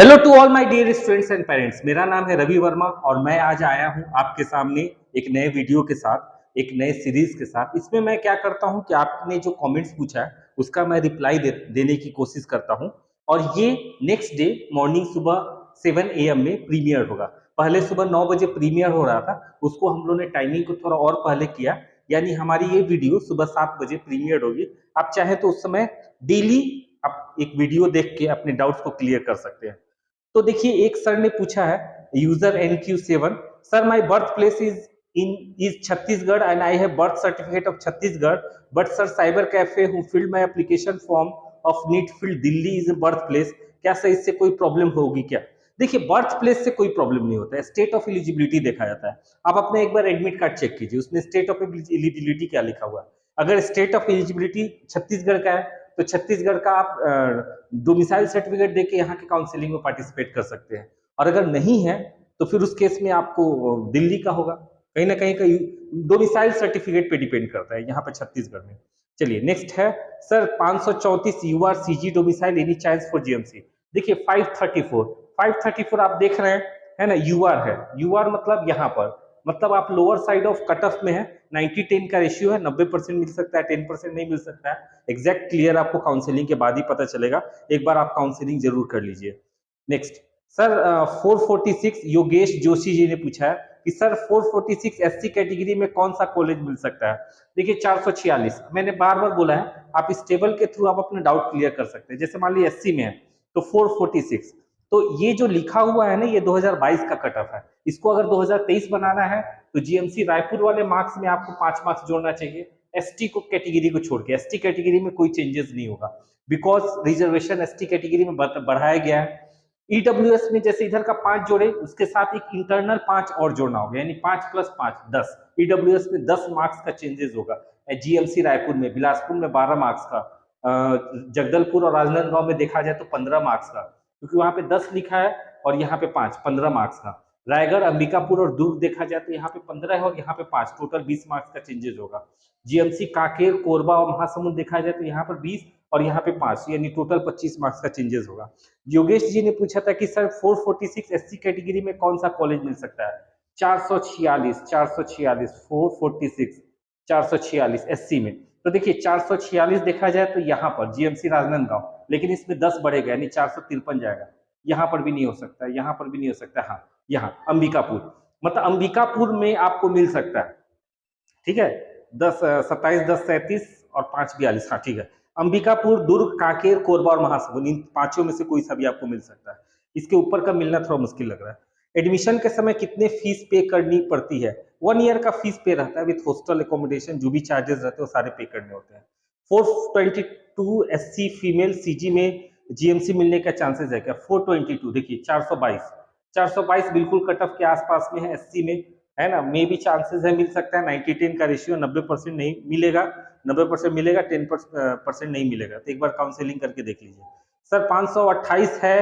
Hello to all my dear students and parents. मेरा नाम है रवि वर्मा और मैं आज आया हूं आपके सामने एक नए वीडियो के साथ, एक नए सीरीज के साथ। इसमें मैं क्या करता हूं कि आपने जो कमेंट्स पूछा है उसका मैं रिप्लाई देने की कोशिश करता हूं। और ये नेक्स्ट डे मॉर्निंग सुबह 7 AM में प्रीमियर होगा। पहले सुबह 9 बजे प्रीमियर हो रहा था, उसको हम लोगों ने टाइमिंग को थोड़ा और पहले किया, यानी हमारी ये वीडियो सुबह 7 बजे प्रीमियर होगी। आप चाहे तो उस समय डेली आप एक वीडियो देख के अपने डाउट्स को क्लियर कर सकते हैं। तो देखिए, एक सर ने पूछा है, user NQ7, sir my birth place is Chhattisgarh and I have birth certificate of Chhattisgarh, but sir cyber cafe who filled my application form of NEET filled Delhi is birth place, क्या सर इससे कोई प्रॉब्लम होगी क्या? देखिए, birth place से कोई problem नहीं होता है, स्टेट ऑफ एलिजिबिलिटी देखा जाता है। आप अपने एक बार एडमिट कार्ड चेक कीजिए, उसमें स्टेट ऑफ एलिजिबिलिटी क्या लिखा हुआ है। अगर स्टेट ऑफ एलिजिबिलिटी छत्तीसगढ़ का है तो छत्तीसगढ़ का आप डोमिसाइल सर्टिफिकेट देके यहाँ के काउंसिलिंग में पार्टिसिपेट कर सकते हैं। और अगर नहीं है तो फिर उस केस में आपको दिल्ली का होगा। कहीं ना कहीं का डोमिसाइल सर्टिफिकेट पे डिपेंड करता है यहाँ पे छत्तीसगढ़ में। चलिए नेक्स्ट है, sir 534 UR CG domicile any chance for GMC. देखिए 534 आप देख रहे हैं, है ना, यूआर है। यूआर मतलब यहाँ पर, मतलब आप lower side of cut off में है। 90-10 का रेशियो है, 90% मिल सकता है, 10% नहीं मिल सकता है। एग्जैक्ट क्लियर आपको काउंसलिंग के बाद ही पता चलेगा, एक बार आप काउंसलिंग जरूर कर लीजिए। नेक्स्ट सर 446 योगेश जोशी जी ने पूछा है कि सर 446 SC कैटेगरी में कौन सा कॉलेज मिल सकता है। देखिए 446 मैंने बार बार बोला है, आप इस टेबल के थ्रू आप अपना डाउट क्लियर कर सकते हैं। जैसे मान लीजिए SC में है तो 446, तो ये जो लिखा हुआ है ना, ये 2022 का कट ऑफ है। इसको अगर 2023 बनाना है तो जीएमसी रायपुर वाले मार्क्स में आपको 5 मार्क्स जोड़ना चाहिए। एसटी को कैटेगरी को छोड़ के, एसटी कैटेगरी में कोई चेंजेस नहीं होगा, बिकॉज रिजर्वेशन एसटी कैटेगरी में बढ़ाया गया है। ईडब्ल्यूएस में जैसे इधर का 5 जोड़े, उसके साथ एक इंटरनल 5 और जोड़ना होगा, यानी 5+5 10। ईडब्ल्यूएस में 10 मार्क्स का चेंजेस होगा। जीएमसी रायपुर में, बिलासपुर में 12 मार्क्स का, जगदलपुर और राजनांदगांव में देखा जाए तो 15 मार्क्स का, क्योंकि वहां पे 10 लिखा है और यहाँ पे 5, 15 मार्क्स का। रायगढ़, अंबिकापुर और दुर्ग देखा जाए तो यहाँ पे 15 है और यहाँ पे 5, टोटल 20 मार्क्स का चेंजेस होगा। जीएमसी कांकेर, कोरबा और महासमुंद देखा जाए तो यहाँ पर 20 और यहाँ पे 5, यानी टोटल 25 मार्क्स का चेंजेस होगा। योगेश जी ने पूछा था कि सर 446 एससी कैटेगरी में कौन सा कॉलेज मिल सकता है। 446 446 446 एससी में, तो देखिए 446 देखा जाए तो यहाँ पर जीएमसी राजनांदगांव, लेकिन इसमें 10 बढ़ेगा यानी 453 जाएगा। यहाँ पर भी नहीं हो सकता, यहाँ पर भी नहीं हो सकता। हाँ, यहाँ अंबिकापुर, मतलब अंबिकापुर में आपको मिल सकता है। ठीक है, 10 27 10 37 और 5 42, हाँ ठीक है। अंबिकापुर, दुर्ग, कांकेर, कोरबा और महासमुंद, इन पांचों में से कोई सा भी आपको मिल सकता है। इसके ऊपर का मिलना थोड़ा मुश्किल लग रहा है। एडमिशन के समय कितने फीस पे करनी पड़ती है? 1 ईयर का फीस पे रहता है विथ हॉस्टल एकोमोडेशन, जो भी चार्जेस रहते हैं वो सारे पे करने होते हैं। 422 SC फीमेल सीजी में जीएमसी मिलने का चांसेस है क्या? 422, देखिए 422 बिल्कुल कट ऑफ के आसपास में है एससी में, है ना। मे भी चांसेस है, मिल सकता है। 90-10 का रेशियो, 90% नहीं मिलेगा, 90% मिलेगा, 10% नहीं मिलेगा। तो एक बार काउंसलिंग करके देख लीजिए। सर 528 है,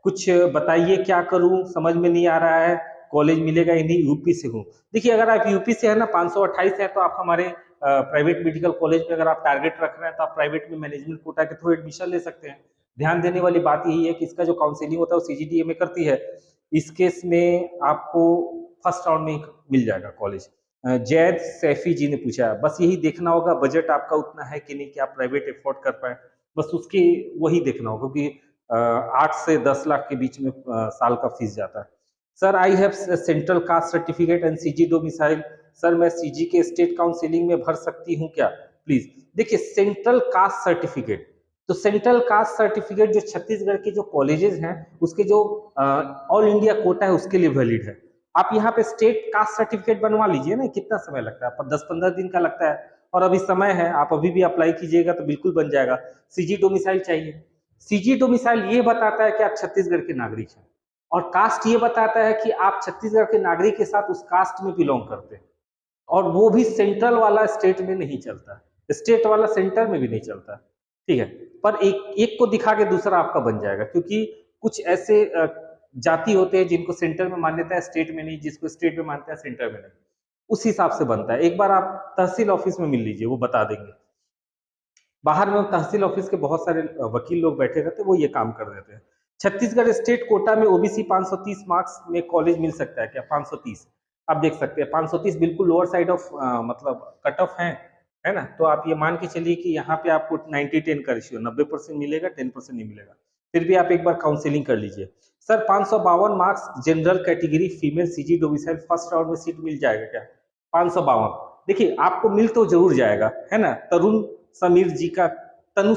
कुछ बताइए क्या करूं, समझ में नहीं आ रहा है, कॉलेज मिलेगा या नहीं, यूपी से हूँ। देखिए अगर आप यूपी से है ना, 528 है, तो आप हमारे प्राइवेट मेडिकल कॉलेज में अगर आप टारगेट रख रहे हैं तो आप प्राइवेट में मैनेजमेंट कोटा के थ्रू एडमिशन ले सकते हैं। ध्यान देने वाली बात यही है कि इसका जो काउंसलिंग होता है वो सीजीडीए में करती है। इस केस में आपको फर्स्ट राउंड में मिल जाएगा कॉलेज। जैद सैफी जी ने पूछा, बस यही देखना होगा बजट आपका उतना है कि नहीं कि आप प्राइवेट अफोर्ड कर पाए, बस उसकी वही देखना होगा, क्योंकि 8 से 10 लाख के बीच में साल का फीस जाता है। Sir I have central caste certificate and CG domicile, sir मैं सीजी के स्टेट काउंसिलिंग में भर सकती हूँ क्या प्लीज? देखिए सेंट्रल कास्ट सर्टिफिकेट, तो सेंट्रल कास्ट सर्टिफिकेट जो छत्तीसगढ़ के जो कॉलेजेस हैं उसके जो ऑल इंडिया कोटा है उसके लिए वैलिड है। आप यहाँ पे स्टेट कास्ट सर्टिफिकेट बनवा लीजिए ना, कितना समय लगता है? पर 10-15 दिन का लगता है, और अभी समय है, आप अभी भी अप्लाई कीजिएगा तो बिल्कुल बन जाएगा। सीजी डोमिसाइल चाहिए, सीजी डोमिसाइल ये बताता है कि आप छत्तीसगढ़ के नागरिक हैं, और कास्ट ये बताता है कि आप छत्तीसगढ़ के नागरिक के साथ उस कास्ट में बिलोंग करते हैं, और वो भी सेंट्रल वाला स्टेट में नहीं चलता, स्टेट वाला सेंटर में भी नहीं चलता। ठीक है, पर एक एक को दिखा के दूसरा आपका बन जाएगा, क्योंकि कुछ ऐसे जाति होते हैं जिनको सेंटर में मान्यता है, स्टेट में नहीं, जिसको स्टेट में मानता है सेंटर में नहीं, उस हिसाब से बनता है। एक बार आप तहसील ऑफिस में मिल लीजिए, वो बता देंगे। बाहर में तहसील ऑफिस के बहुत सारे वकील लोग बैठे रहते हैं, वो ये काम कर देते हैं। छत्तीसगढ़ स्टेट कोटा में ओबीसी 530 मार्क्स में कॉलेज मिल सकता है क्या? 530 आप देख सकते हैं, 530 बिल्कुल लोअर साइड ऑफ मतलब कट ऑफ है ना? तो आप ये मान के चलिए कि यहाँ पे आपको 90-10 का रेशियो 90% मिलेगा, 10% नहीं मिलेगा। फिर भी आप एक बार काउंसलिंग कर लीजिए। Sir 552 marks general category female CG domicile first round में सीट मिल जाएगा क्या? 552 देखिए आपको मिल तो जरूर जाएगा, है ना? तरुण समीर जी का तनु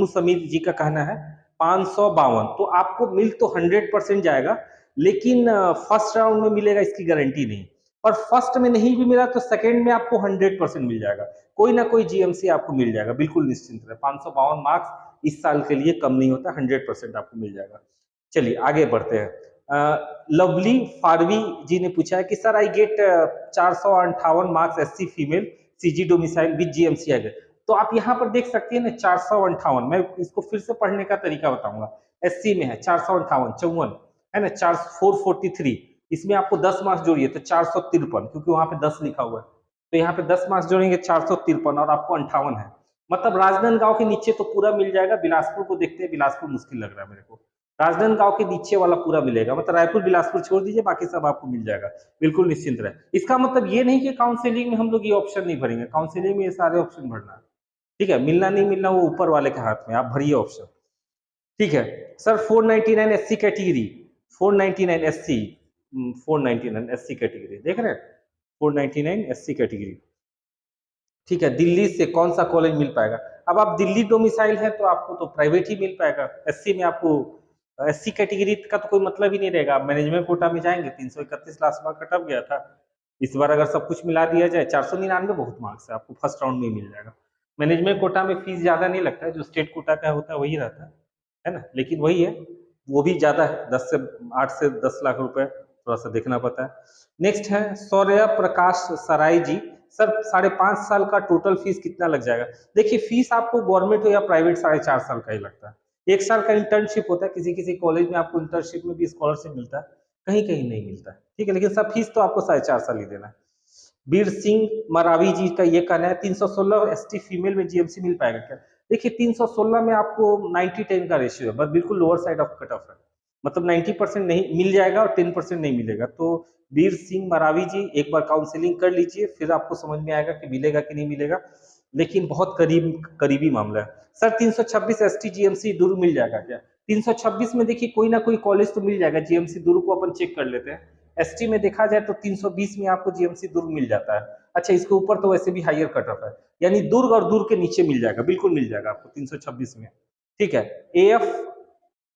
समीर जी का कहना है 552, तो आपको मिल तो 100% जाएगा, लेकिन फर्स्ट राउंड में मिलेगा इसकी गारंटी नहीं। और फर्स्ट में नहीं भी मिला तो सेकंड में आपको 100% मिल जाएगा, कोई ना कोई जीएमसी आपको मिल जाएगा, बिल्कुल निश्चिंत रहे। 552 मार्क्स इस साल के लिए कम नहीं होता, 100% आपको मिल जाएगा। चलिए आगे बढ़ते हैं। लवली फारवी जी ने पूछा है कि sir I get 458 marks SC female CG domicile with GMC I, तो आप यहाँ पर देख सकते हैं ना 458, मैं इसको फिर से पढ़ने का तरीका बताऊंगा। एससी में है 458 54, है ना, 443, इसमें आपको 10 मार्क्स जोड़िए तो 453, क्योंकि वहां पे 10 लिखा हुआ है, तो यहाँ पे 10 मार्क्स जोड़ेंगे 453 और आपको 58 है, मतलब राजनांदगांव के नीचे तो पूरा मिल जाएगा। बिलासपुर को देखते हैं, बिलासपुर मुश्किल लग रहा है मेरे को। राजनांदगांव के नीचे वाला पूरा मिलेगा, मतलब रायपुर बिलासपुर छोड़ दीजिए, बाकी सब आपको मिल जाएगा, बिल्कुल निश्चिंत रहे। इसका मतलब ये नहीं कि काउंसिलिंग में हम लोग ये ऑप्शन नहीं भरेंगे, काउंसिलिंग में ये सारे ऑप्शन भरना है, ठीक है? मिलना नहीं मिलना वो ऊपर वाले के हाथ में, आप भरिए ऑप्शन, ठीक है? Sir 499 SC category, 499 SC, 499 SC category देख रहे हैं, 499 एससी कैटेगरी, ठीक है? दिल्ली से कौन सा कॉलेज मिल पाएगा? अब आप दिल्ली डोमिसाइल है तो आपको तो प्राइवेट ही मिल पाएगा। एससी में आपको एससी कैटेगरी का तो कोई मतलब ही नहीं रहेगा, आप मैनेजमेंट कोटा में जाएंगे, 331 लास्ट मार्क कट ऑफ गया था, इस बार अगर सब कुछ मिला दिया जाए 499 बहुत मार्क्स है, आपको फर्स्ट राउंड में ही मिल जाएगा। मैनेजमेंट कोटा में फीस ज्यादा नहीं लगता है, जो स्टेट कोटा का होता है वही रहता है ना? लेकिन वही है, वो भी ज्यादा है, 8 से 10 लाख रुपए, थोड़ा सा देखना पड़ता है। नेक्स्ट है सौर्य प्रकाश सराय जी, सर 5.5 साल का टोटल फीस कितना लग जाएगा? देखिए फीस आपको गवर्नमेंट हो या प्राइवेट 4.5 साल का ही लगता है। 1 साल का इंटर्नशिप होता है, किसी किसी कॉलेज में आपको इंटर्नशिप में भी स्कॉलरशिप मिलता है, कहीं कहीं नहीं मिलता है, ठीक है? लेकिन सब फीस तो आपको 4.5 साल ही देना है। वीर सिंह मरावी जी का ये कहना है 316 एसटी फीमेल में जीएमसी मिल पाएगा क्या? देखिए 316 में आपको 90-10 का रेशियो है, बस बिल्कुल lower side of cut off है, मतलब 90% नहीं मिल जाएगा और 10% नहीं मिलेगा। तो वीर सिंह मरावी जी एक बार काउंसलिंग कर लीजिए, फिर आपको समझ में आएगा कि मिलेगा कि नहीं मिलेगा, लेकिन बहुत करीबी मामला है। सर 326 एसटी जीएमसी दुर्ग मिल जाएगा क्या? 326 में देखिए कोई ना कोई कॉलेज तो मिल जाएगा, जीएमसी दुर्ग को अपन चेक कर लेते हैं। एसटी में देखा जाए तो 320 में आपको जीएमसी दुर्ग मिल जाता है। अच्छा इसके ऊपर तो वैसे भी हायर कट ऑफ है, यानी दुर्ग और दुर्ग के नीचे मिल जाएगा, बिल्कुल मिल जाएगा आपको 326 में, ठीक है? एएफ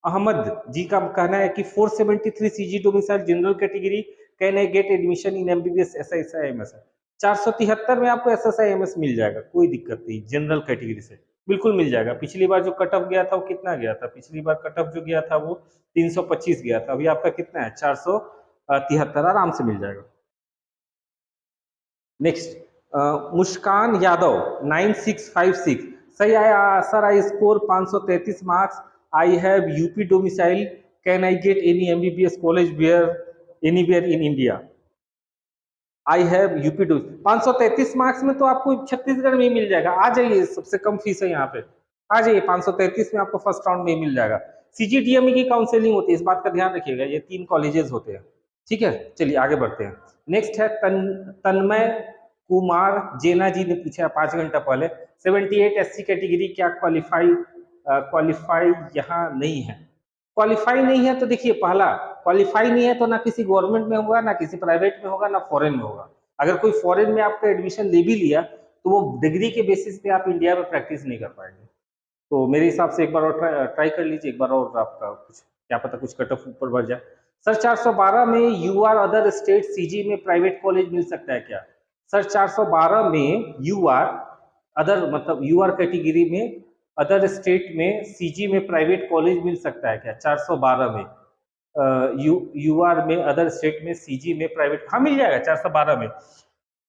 अहमद जी का कहना है कि 473 CG domicile general category can I get admission in MBBS SIMS, 473 में आपको एसएसआईएमएस मिल जाएगा, कोई दिक्कत नहीं, जनरल कैटेगरी से बिल्कुल मिल जाएगा। पिछली बार जो कट ऑफ गया था वो कितना गया था? पिछली बार कट ऑफ जो गया था वो 325 गया था, अभी आपका कितना है? 473, आराम से मिल जाएगा। नेक्स्ट मुस्कान यादव 9656, सही आया sir, I score 533 marks, I have UP domicile, can I get any MBBS college where anywhere in India? I have UP do 533 marks में तो आपको छत्तीसगढ़ में ही मिल जाएगा, आ जाइए, सबसे कम फीस है यहाँ पे, आ जाइए, 533 में आपको फर्स्ट राउंड में ही मिल जाएगा। सीजीडीएमई की काउंसलिंग होती है, इस बात का ध्यान रखिएगा, ये 3 कॉलेजेस होते हैं, ठीक है? चलिए आगे बढ़ते हैं। नेक्स्ट है तन्मय कुमार जेना जी ने पूछा 5 घंटा पहले, 78 एससी कैटेगरी क्या क्वालिफाई यहाँ नहीं है? क्वालिफाई नहीं है तो देखिए, पहला क्वालिफाई नहीं है तो ना किसी गवर्नमेंट में होगा, ना किसी प्राइवेट में होगा, ना फॉरेन में होगा। अगर कोई फॉरेन में आपका एडमिशन ले भी लिया तो वो डिग्री के बेसिस पे आप इंडिया में प्रैक्टिस नहीं कर पाएंगे। तो मेरे हिसाब से एक बार और ट्राई कर लीजिए, एक बार और आपका कुछ, क्या पता कुछ कट ऑफ ऊपर बढ़ जाए। सर 412 में U R other state CG में प्राइवेट कॉलेज मिल सकता है क्या? सर 412 में यू आर अदर, मतलब यू आर कैटेगरी में अदर स्टेट में सीजी में प्राइवेट कॉलेज मिल सकता है क्या? 412 में यू आर में अदर स्टेट में सीजी में प्राइवेट, हाँ मिल जाएगा 412 में।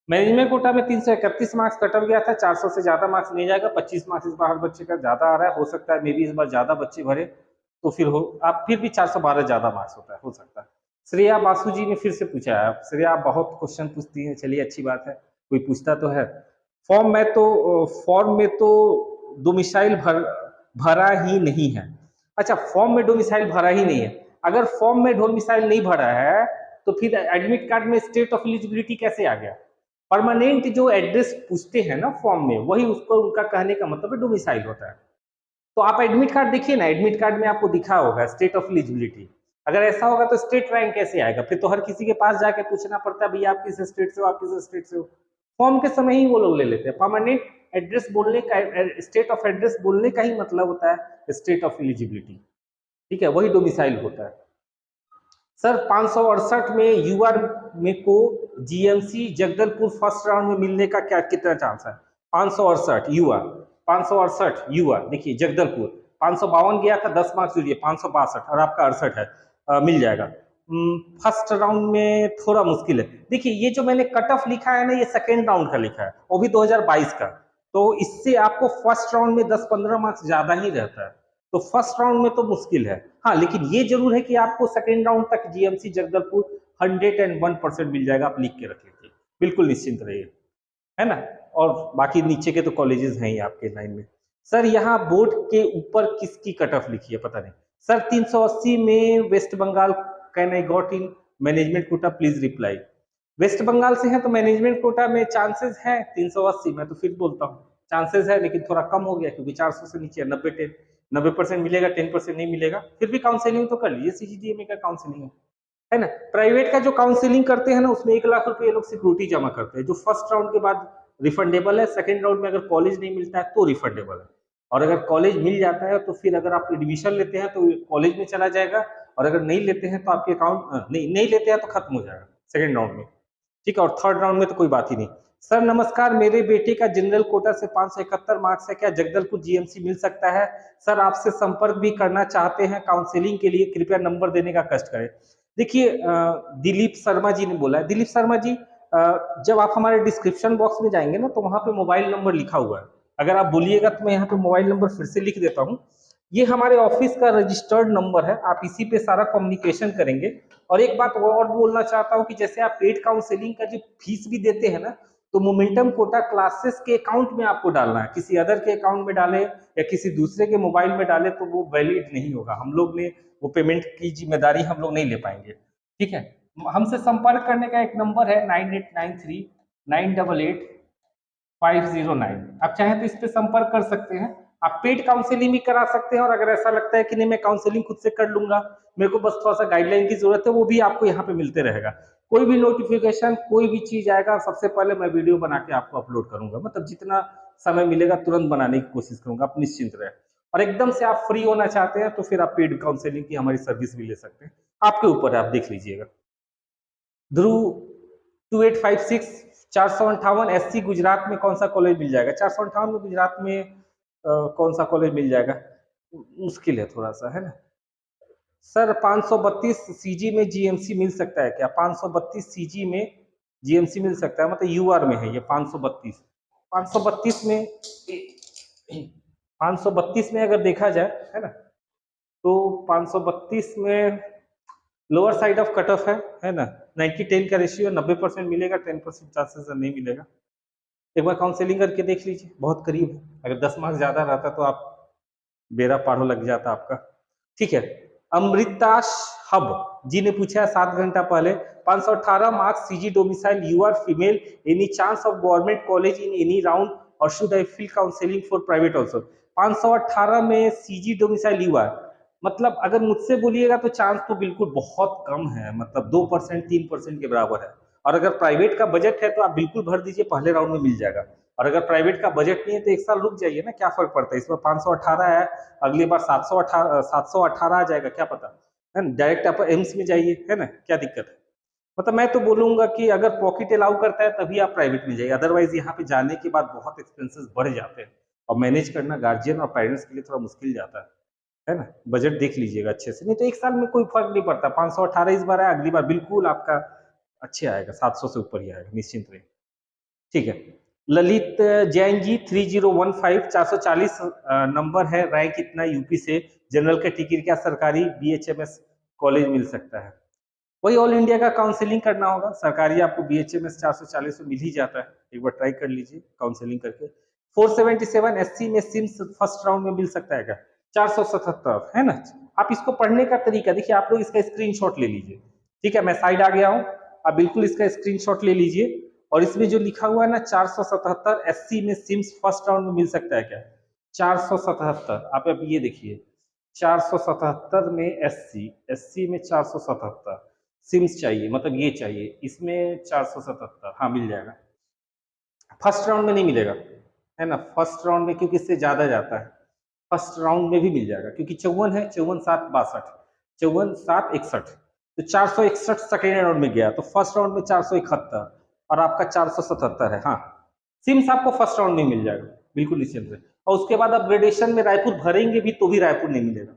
मैनेजमेंट कोटा में 331 मार्क्स कट ऑफ गया था, 400 से ज्यादा मार्क्स नहीं जाएगा, 25 मार्क्स इस बार हर बच्चे का ज्यादा आ रहा है, हो सकता है मे बी इस बार ज्यादा बच्चे भरे तो फिर हो, आप फिर भी 412 ज्यादा मार्क्स होता है, हो सकता है। श्रेया बासु जी ने फिर से पूछा है, श्रेया आप बहुत क्वेश्चन पूछती हैं, चलिए अच्छी बात है, कोई पूछता तो है। फॉर्म में तो डोमिसाइल भरा ही नहीं है, अच्छा, फॉर्म में डोमिसाइल भरा ही नहीं है। अगर फॉर्म में डोमिसाइल नहीं भरा है तो फिर एडमिट कार्ड में स्टेट ऑफ एलिजिबिलिटी कैसे आ गया? परमानेंट जो एड्रेस पूछते हैं ना फॉर्म में, वही उसको उनका कहने का मतलब है डोमिसाइल होता है। तो आप एडमिट कार्ड देखिए ना, एडमिट कार्ड में आपको दिखा होगा स्टेट ऑफ एलिजिबिलिटी। अगर ऐसा होगा तो स्टेट रैंक कैसे आएगा? फिर तो हर किसी के पास जाके पूछना पड़ता है, भैया आप किस स्टेट से हो, आप किस स्टेट से हो। फॉर्म के समय ही वो लोग ले लेते हैं। परमानेंट एड्रेस बोलने का, स्टेट ऑफ एड्रेस बोलने का ही मतलब होता है स्टेट ऑफ एलिजिबिलिटी। ठीक है, वही डोमिसाइल होता है। सर 568 में यूआर में को जीएमसी जगदलपुर फर्स्ट राउंड में मिलने का क्या कितना चांस है? 568 यूआर, 568 यूआर देखिए जगदलपुर। 552 गया था, 10 मार्क्स जुड़िए, 562 और आपका 68 है। मिल जाएगा। फर्स्ट राउंड में थोड़ा मुश्किल है। देखिए ये जो मैंने कट ऑफ लिखा है ना, ये सेकेंड राउंड का लिखा है, वो भी 2022 का। तो इससे आपको फर्स्ट राउंड में 10-15 मार्क्स ज्यादा ही रहता है। तो फर्स्ट राउंड में तो मुश्किल है। हाँ, लेकिन ये जरूर है कि आपको सेकेंड राउंड तक जीएमसी जगदलपुर 101% मिल जाएगा। आप लिख के रख लीजिए, बिल्कुल निश्चिंत रहिए, है ना। और बाकी नीचे के तो कॉलेजेस हैं ही आपके लाइन में। सर यहाँ बोर्ड के ऊपर किसकी कट ऑफ लिखी है पता नहीं। सर 380 में West Bengal. Can I got in management quota, please reply. West Bengal से है तो मैनेजमेंट कोटा में चांसेस है 380। मैं तो फिर बोलता हूँ चांसेस है, लेकिन थोड़ा कम हो गया क्योंकि 400 से नीचे है। 90% मिलेगा, 10% नहीं मिलेगा। फिर भी काउंसलिंग तो कर लीजिए, सीजीडीएमए का काउंसलिंग है ना। प्राइवेट का जो काउंसलिंग करते हैं ना, उसमें 1 लाख रुपए ये लोग सिक्योरिटी जमा करते हैं, जो फर्स्ट राउंड के बाद रिफंडेबल है। सेकंड राउंड में अगर कॉलेज नहीं मिलता है तो रिफंडेबल है। और अगर कॉलेज मिल जाता है तो फिर अगर आप एडमिशन लेते हैं तो कॉलेज में चला जाएगा। और अगर नहीं लेते हैं तो आपके अकाउंट नहीं लेते हैं तो खत्म हो जाएगा सेकंड राउंड में। ठीक है, और थर्ड राउंड में तो कोई बात ही नहीं। सर नमस्कार, मेरे बेटे का जनरल कोटा से 571 मार्क्स है, क्या जगदलपुर जीएमसी मिल सकता है? सर आपसे संपर्क भी करना चाहते हैं काउंसलिंग के लिए, कृपया नंबर देने का कष्ट करें। देखिए दिलीप शर्मा जी ने बोला है। दिलीप शर्मा जी, जब आप हमारे डिस्क्रिप्शन बॉक्स में जाएंगे ना, तो वहां पे मोबाइल नंबर लिखा हुआ है। अगर आप बोलिएगा तो मैं यहाँ पे मोबाइल नंबर फिर से लिख देता हूँ। ये हमारे ऑफिस का रजिस्टर्ड नंबर है, आप इसी पे सारा कम्युनिकेशन करेंगे। और एक बात और बोलना चाहता हूँ कि जैसे आप पेड काउंसलिंग का जो फीस भी देते हैं ना, तो मोमेंटम कोटा क्लासेस के अकाउंट में आपको डालना है। किसी अदर के अकाउंट में डाले या किसी दूसरे के मोबाइल में डाले तो वो वैलिड नहीं होगा। हम लोग ने वो पेमेंट की जिम्मेदारी हम लोग नहीं ले पाएंगे। ठीक है, हमसे संपर्क करने का एक नंबर है 9893988509। आप चाहें तो इस पे संपर्क कर सकते हैं। आप पेड काउंसलिंग भी करा सकते हैं, और अगर ऐसा लगता है कि नहीं मैं काउंसलिंग खुद से कर लूंगा, मेरे को बस थोड़ा सा गाइडलाइन की जरूरत है, वो भी आपको यहाँ पे मिलते रहेगा। कोई भी नोटिफिकेशन, कोई भी चीज आएगा, सबसे पहले मैं वीडियो बना के आपको अपलोड करूंगा। मतलब जितना समय मिलेगा तुरंत बनाने की कोशिश करूंगा, आप निश्चिंत रहे। और एकदम से आप फ्री होना चाहते हैं तो फिर आप पेड काउंसलिंग की हमारी सर्विस भी ले सकते हैं। आपके ऊपर है, आप देख लीजिएगा। ध्रुव 2856 458 एससी गुजरात में कौन सा कॉलेज मिल जाएगा? 458 में गुजरात में कौन सा कॉलेज मिल जाएगा? मुश्किल है थोड़ा सा, है ना। सर 532 सीजी में जीएमसी मिल सकता है क्या? 532 सीजी में जीएमसी मिल सकता है, मतलब यूआर में है ये 532। 532 में 532 में अगर देखा जाए, है ना, तो 532 में lower side of cut off है ना। 90-10 का रेशियो, 90% मिलेगा, 10% चांसेस नहीं मिलेगा। एक बार काउंसलिंग करके देख लीजिए, बहुत करीब है। अगर 10 मार्क्स ज्यादा रहता तो आप बेरा पार हो लग जाता आपका। ठीक है, अमृताश हब जी ने पूछा है 7 घंटा पहले, 518 marks CG domicile, you are female, any chance of government college in any round, और should I fill counselling for private also? 518 में सीजी डोमिसाइल यू आर, मतलब अगर मुझसे बोलिएगा तो चांस तो बिल्कुल बहुत कम है, मतलब 2% 3% के बराबर है। और अगर प्राइवेट का बजट है तो आप बिल्कुल भर दीजिए, पहले राउंड में मिल जाएगा। और अगर प्राइवेट का बजट नहीं है तो एक साल रुक जाइए ना, क्या फर्क पड़ता है। इस बार 518 है, अगली बार 718 आ जाएगा, क्या पता, है ना। डायरेक्ट आप एम्स में जाइए, है ना, क्या दिक्कत है। मतलब मैं तो बोलूंगा कि अगर पॉकेट अलाउ करता है तभी आप प्राइवेट में जाइए, अदरवाइज यहाँ पे जाने के बाद बहुत एक्सपेंसेस बढ़ जाते हैं, और मैनेज करना गार्जियन और पेरेंट्स के लिए थोड़ा मुश्किल जाता है ना। बजट देख लीजिएगा अच्छे से, नहीं तो एक साल में कोई फर्क नहीं पड़ता। 518 इस बार है, अगली बार बिल्कुल आपका अच्छे आएगा, 700 से ऊपर ही आएगा, निश्चिंत रहिए। ठीक है, ललित जैन जी 3015 440 नंबर है, रैंक कितना यूपी से, जनरल का टिकट, क्या सरकारी बीएचएमएस कॉलेज मिल सकता है? वही ऑल इंडिया का काउंसलिंग करना होगा, सरकारी आपको बीएचएमएस 440 में मिल ही जाता है। एक बार ट्राई कर लीजिए काउंसलिंग करके। 477 एससी में सिम्स फर्स्ट राउंड में मिल सकता है क्या? 477 है ना। आप इसको पढ़ने का तरीका देखिए, आप लोग इसका स्क्रीनशॉट ले लीजिए। ठीक है, मैं साइड आ गया हूं, आप बिल्कुल इसका स्क्रीनशॉट ले लीजिए। और इसमें जो लिखा हुआ है ना 477 एससी में सिम्स फर्स्ट राउंड में मिल सकता है क्या? 477 आप अब ये देखिए, 477 में एससी, एससी में 477 सिम्स चाहिए, मतलब ये चाहिए, इसमें 477 हाँ मिल जाएगा। फर्स्ट राउंड में नहीं मिलेगा, है ना, फर्स्ट राउंड में क्योंकि इससे ज्यादा जाता है। फर्स्ट राउंड में भी मिल जाएगा क्योंकि 54 है, 54 7 62, 54 7 61, तो 461 सेकेंड राउंड में गया, तो फर्स्ट राउंड में 471 और आपका 477 है। हाँ, सिम्स आपको फर्स्ट राउंड में मिल जाएगा, बिल्कुल निश्चिंत से। और उसके बाद आप ग्रेडेशन में रायपुर भरेंगे भी तो भी रायपुर नहीं मिलेगा,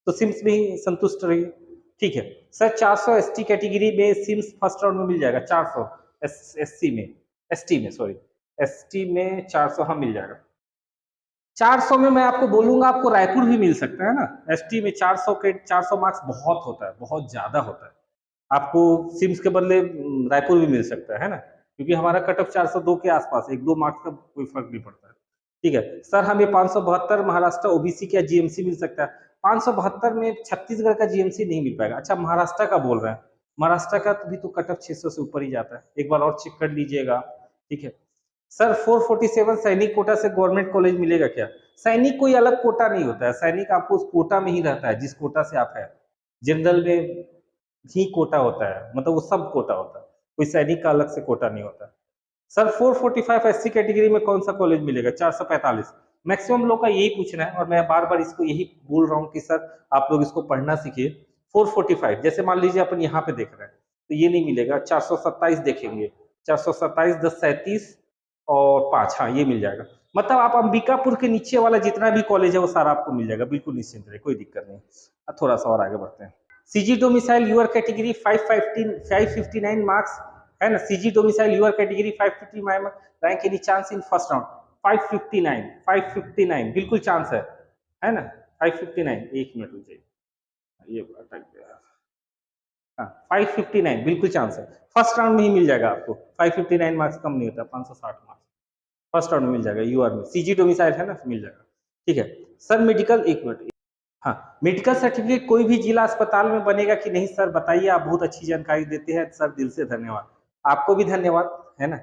तो सिम्स में ही संतुष्ट रहिए। ठीक है सर, 400 एसटी कैटेगरी में सिम्स फर्स्ट राउंड में मिल जाएगा, 400 एससी में, एसटी में सॉरी, एसटी में 400 हाँ मिल जाएगा। 400 में मैं आपको बोलूंगा आपको रायपुर भी मिल सकता है ना। एसटी में 400 के 400 मार्क्स बहुत होता है, बहुत ज्यादा होता है। आपको सिम्स के बदले रायपुर भी मिल सकता है ना, क्योंकि हमारा कट ऑफ 402 के आसपास, 1-2 मार्क्स का कोई फर्क नहीं पड़ता है। ठीक है सर, हमें 572 महाराष्ट्र ओबीसी का जीएमसी मिल सकता है। 572 में छत्तीसगढ़ का जीएमसी नहीं मिल पाएगा। अच्छा, महाराष्ट्र का बोल रहे हैं, महाराष्ट्र का भी तो कट ऑफ 600 से ऊपर ही जाता है, एक बार और चेक कर लीजिएगा। ठीक है सर, 447 सैनिक कोटा से गवर्नमेंट कॉलेज मिलेगा क्या? सैनिक कोई अलग कोटा नहीं होता है, सैनिक आपको उस कोटा में ही रहता है जिस कोटा से आप है। जनरल में ही कोटा होता है, मतलब वो सब कोटा होता है, कोई सैनिक का अलग से कोटा नहीं होता। सर 445 एससी कैटेगरी में कौन सा कॉलेज मिलेगा? 445। मैक्सिमम लोग का यही पूछना है और मैं बार बार इसको यही बोल रहा हूँ कि सर आप लोग इसको पढ़ना सीखिए। 445 जैसे मान लीजिए अपन यहाँ पे देख रहे हैं तो ये नहीं मिलेगा, 427 देखेंगे, 427 10 37 और 5, हाँ ये मिल जाएगा। मतलब आप अंबिकापुर के नीचे वाला जितना भी कॉलेज है वो सारा आपको मिल जाएगा, बिल्कुल निश्चिंत रहे, कोई दिक्कत नहीं। अब थोड़ा सा और आगे बढ़ते हैं। CG domicile UR category 559 marks है ना। CG domicile UR category 559 marks, rank any chance in first round? 559, 559 बिल्कुल चांस है ना। 559, एक मिनट रुक जाइए, ये अटक गया। हाँ 559 बिल्कुल चांस है, फर्स्ट राउंड में ही मिल जाएगा आपको। 559 मार्क्स कम नहीं होता, 560 मार्क्स फर्स्ट राउंड में मिल जाएगा, यूआर में सीजी डोमिसाइल है ना, मिल जाएगा। ठीक है सर, मेडिकल, एक मिनट, हाँ मेडिकल सर्टिफिकेट कोई भी जिला अस्पताल में बनेगा कि नहीं सर? बताइए, आप बहुत अच्छी जानकारी देते हैं सर, दिल से धन्यवाद। आपको भी धन्यवाद, है ना,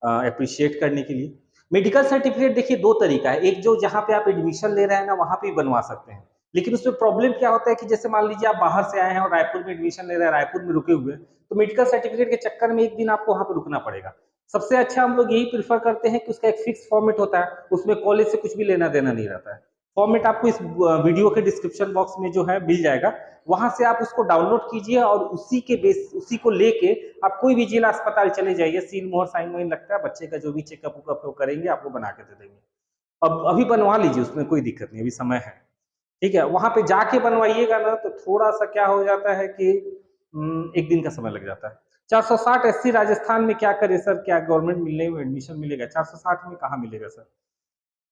अप्रिशिएट करने के लिए। मेडिकल सर्टिफिकेट देखिए दो तरीका है, एक जो जहाँ पे आप एडमिशन ले रहे हैं ना वहाँ पे बनवा सकते हैं, लेकिन उसमें प्रॉब्लम क्या होता है कि जैसे मान लीजिए आप बाहर से आए हैं और रायपुर में एडमिशन ले रहे हैं, रायपुर में रुके हुए हैं, तो मेडिकल सर्टिफिकेट के चक्कर में एक दिन आपको वहाँ पे रुकना पड़ेगा। सबसे अच्छा हम लोग यही प्रीफर करते हैं कि उसका एक फिक्स फॉर्मेट होता है, उसमें कॉलेज से कुछ भी लेना देना नहीं रहता है। फॉर्मेट आपको इस वीडियो के डिस्क्रिप्शन बॉक्स में जो है मिल जाएगा, वहां से आप उसको डाउनलोड कीजिए और उसी के बेस, उसी को लेके आप कोई भी जिला अस्पताल चले जाइए, सील मोहर साइन वाइन लगता है, बच्चे का जो भी चेकअप उकअप वो करेंगे, आपको बना के दे देंगे। अब अभी बनवा लीजिए, उसमें कोई दिक्कत नहीं, अभी समय है। ठीक है, वहां पे जाके बनवाइएगा ना तो थोड़ा सा क्या हो जाता है कि एक दिन का समय लग जाता है। 460 एससी राजस्थान में क्या करे सर? क्या गवर्नमेंट मिलने में एडमिशन मिलेगा? 460 में कहाँ मिलेगा सर,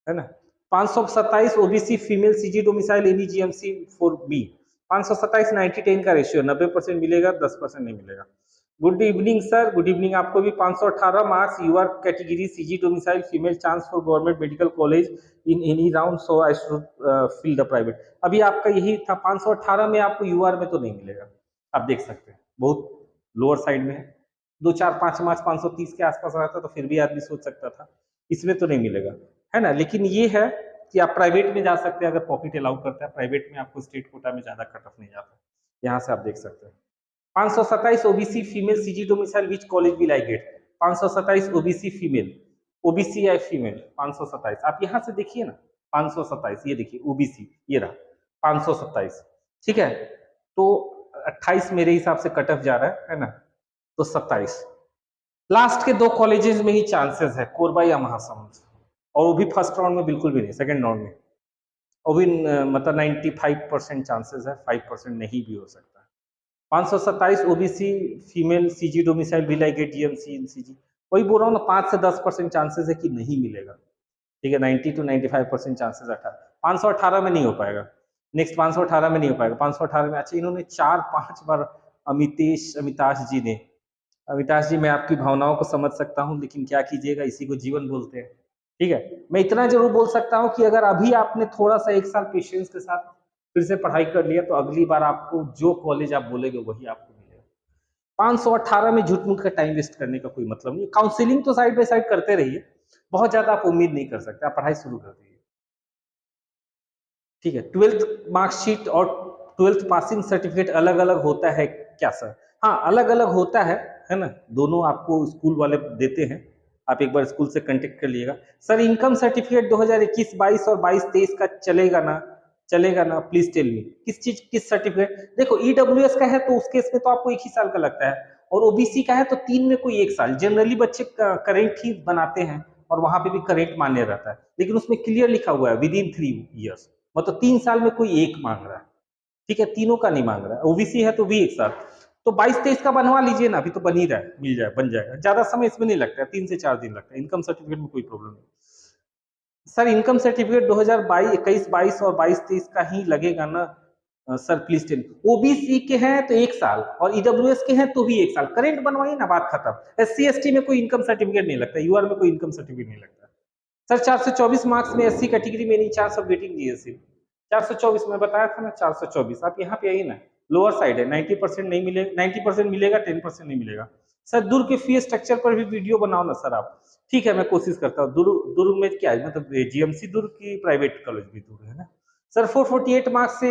है ना। 527 OBC female CG domicile any GMC for B, 527 90-10 का रेशियो, 90% मिलेगा, 10% नहीं मिलेगा। Good evening sir, good evening आपको भी। 518 marks UR category CG domicile female chance for government medical college in any round, so I should fill the private. अभी आपका यही था, 518 में आपको यूआर में तो नहीं मिलेगा, आप देख सकते हैं बहुत लोअर साइड में है। 2 4 5 मार्क्स 530 के आसपास रहता तो फिर भी आदमी सोच सकता था, इसमें तो नहीं मिलेगा, है ना। लेकिन ये है कि आप प्राइवेट में जा सकते हैं अगर पॉकेट अलाउ करता है, प्राइवेट में आपको स्टेट कोटा में ज्यादा कट ऑफ नहीं जाता, यहाँ से आप देख सकते हैं। 527 OBC female CG domicile which college will I get? 527 OBC female, OBC या फीमेल 527, आप यहाँ से देखिए ना, 527 ये देखिए ओबीसी, ये रहा 527। ठीक है, तो 28 मेरे हिसाब से कट ऑफ जा रहा है ना, तो 27 लास्ट के दो कॉलेजेस में ही चांसेस है, कोरबा या महासमुंद, और वो भी फर्स्ट राउंड में बिल्कुल भी नहीं, सेकंड राउंड में। वो भी मतलब 95% चांसेस है, 5% नहीं भी हो सकता है। 527 OBC female CG domicile will I get GMC in CG, वही बोल रहा हूँ ना, 5 से 10% चांसेस है कि नहीं मिलेगा। ठीक है, 90 to 95% चांसेस 518 में नहीं हो पाएगा। नेक्स्ट 518 में नहीं हो पाएगा, 518 में। अच्छा, इन्होंने 4-5 बार, अमिताश जी ने, अमिताश जी मैं आपकी भावनाओं को समझ सकता हूँ, लेकिन क्या कीजिएगा, इसी को जीवन बोलते हैं। ठीक है, मैं इतना जरूर बोल सकता हूँ कि अगर अभी आपने थोड़ा सा 1 साल पेशेंस के साथ फिर से पढ़ाई कर लिया तो अगली बार आपको जो कॉलेज आप बोलेगे वही आपको मिलेगा। 518 में झूठ-मूठ का टाइम वेस्ट करने का कोई मतलब नहीं है। काउंसलिंग तो साइड बाय साइड करते रहिए, बहुत ज़्यादा आप उम्मीद नहीं कर सकते, आप पढ़ाई शुरू कर दीजिए। ठीक है, 12th मार्कशीट और 12th पासिंग सर्टिफिकेट अलग-अलग होता है क्या सर? हाँ, अलग-अलग होता है ना? दोनों आपको स्कूल वाले देते हैं, आप एक बार स्कूल से कॉन्टैक्ट कर लीजिएगा। सर इनकम सर्टिफिकेट 2021-22 और 22-23 का चलेगा ना? चलेगा ना? Please tell me. किस चीज़ किस सर्टिफिकेट? देखो ईडब्ल्यूएस का है तो उस केस में तो आपको 1 ही साल का लगता है और ओबीसी का है तो 3 में कोई 1 साल। जनरली बच्चे करंट ही बनाते हैं और वहाँ पे भी करंट मान्य रहता है। लेकिन उसमें क्लियर लिखा हुआ है विदिन 3 ईयर्स। मतलब 3 साल में कोई एक मांग रहा है, ठीक है, तीनों का नहीं मांग रहा है। ओबीसी है तो भी एक साल। तो 22-23 का बनवा लीजिए ना, अभी तो बन ही रहा है, मिल जाए बन जाएगा। ज़्यादा समय इसमें नहीं लगता है, 3 से 4 दिन लगता है। इनकम सर्टिफिकेट में कोई प्रॉब्लम नहीं। सर इनकम सर्टिफिकेट 2022 21-22 और 22-23 का ही लगेगा ना सर प्लीज टेल। ओबीसी के हैं तो 1 साल और ईडब्ल्यूएस के हैं तो भी 1 साल। करंट बनवाइए ना, बात खत्म। एससी एसटी में कोई इनकम सर्टिफिकेट नहीं लगता, यूआर में कोई इनकम सर्टिफिकेट नहीं लगता। सर 424 मार्क्स में एससी कैटेगरी में नहीं, चांस ऑफ गेटिंग जीएससी 424 में बताया था ना, 424। आप यहाँ पे आइए ना, लोअर साइड है, 90% नहीं मिलेगा, 90% मिलेगा, 10% नहीं मिलेगा। सर दुर्ग के फी स्ट्रक्चर पर भी वीडियो बनाओ ना सर आप। ठीक है, मैं कोशिश करता हूँ। दुर्ग दुर्ग में क्या है, मतलब जीएमसी दुर्ग की प्राइवेट कॉलेज भी दुर्ग है ना। सर 448 मार्क्स से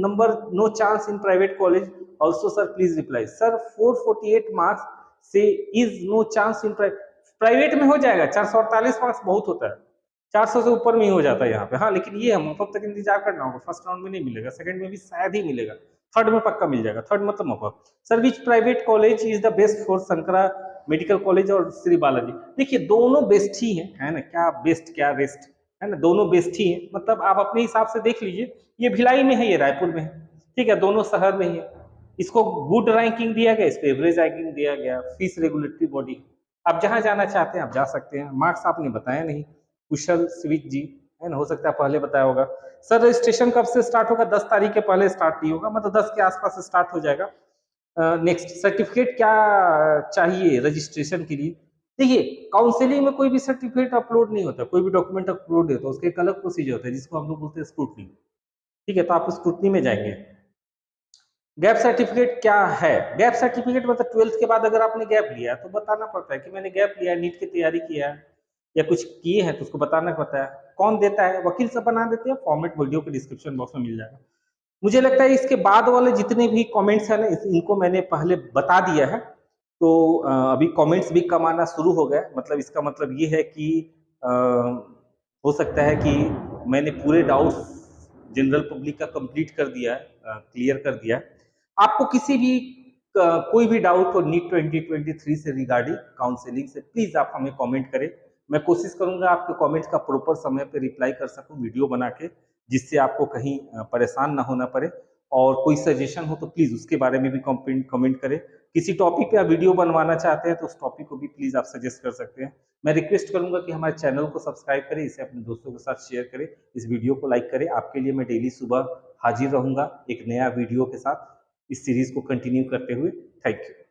number no chance in private college also sir please reply. Sir 448 marks से is no chance in private में हो जाएगा। 448 मार्क्स बहुत होता है, 400 से ऊपर में ही हो जाता है यहाँ पे। हाँ लेकिन ये हम कब तक इंतजार करना होगा, फर्स्ट राउंड में नहीं मिलेगा, सेकंड में भी शायद ही मिलेगा, थर्ड में पक्का मिल जाएगा। थर्ड मतलब मौका। Sir which private college is the best for Shankara medical college और श्री बालाजी? देखिए दोनों बेस्ट ही है ना, क्या बेस्ट क्या रेस्ट है ना, दोनों बेस्ट ही है। मतलब आप अपने हिसाब से देख लीजिए, ये भिलाई में है, ये रायपुर में है, ठीक है, दोनों शहर में ही है। इसको गुड रैंकिंग दिया गया, इसको एवरेज रैंकिंग दिया गया। फीस रेगुलेटरी बॉडी, आप जहां जाना चाहते हैं आप जा सकते हैं। मार्क्स आपने बताया नहीं, कुशल स्विच जी है ना, हो सकता है पहले बताया होगा। सर रजिस्ट्रेशन कब से स्टार्ट होगा? 10 तारीख के पहले स्टार्ट नहीं होगा, मतलब 10 के आसपास स्टार्ट हो जाएगा। नेक्स्ट सर्टिफिकेट क्या चाहिए रजिस्ट्रेशन के लिए? देखिए काउंसलिंग में कोई भी सर्टिफिकेट अपलोड नहीं होता, कोई भी डॉक्यूमेंट अपलोड नहीं होता, उसका एक अलग प्रोसीजर होता है जिसको हम लोग बोलते हैं स्क्रूटनी। ठीक है, तो आप स्क्रूटनी में जाएंगे। गैप सर्टिफिकेट क्या है? गैप सर्टिफिकेट मतलब 12th के बाद अगर आपने गैप लिया तो बताना पड़ता है कि मैंने गैप लिया, नीट की तैयारी किया है या कुछ किए हैं, तो उसको बताना पड़ता है। कौन देता है? वकील सब बना देते हैं, फॉर्मेट वीडियो के डिस्क्रिप्शन बॉक्स में मिल जाएगा। मुझे लगता है इसके बाद वाले जितने भी कमेंट्स हैं ना, इनको मैंने पहले बता दिया है। तो अभी कमेंट्स भी कम आना शुरू हो गए, मतलब इसका मतलब ये है कि हो सकता है कि मैंने पूरे डाउट्स जनरल पब्लिक का कंप्लीट कर दिया है, क्लियर कर दिया है। आपको किसी भी कोई भी डाउट हो नीट 2023 से रिगार्डिंग काउंसलिंग से, प्लीज आप हमें कमेंट करें। मैं कोशिश करूंगा आपके कमेंट्स का प्रॉपर समय पे रिप्लाई कर सकूं वीडियो बना के, जिससे आपको कहीं परेशान ना होना पड़े। और कोई सजेशन हो तो प्लीज उसके बारे में भी कमेंट करें। किसी टॉपिक पे आप वीडियो बनवाना चाहते हैं तो उस टॉपिक को भी प्लीज आप सजेस्ट कर सकते हैं। मैं रिक्वेस्ट करूंगा कि हमारे चैनल को सब्सक्राइब करें, इसे अपने दोस्तों के साथ शेयर करें, इस वीडियो को लाइक करें। आपके लिए मैं डेली सुबह हाजिर रहूंगा एक नया वीडियो के साथ, इस सीरीज को कंटिन्यू करते हुए। Thank you.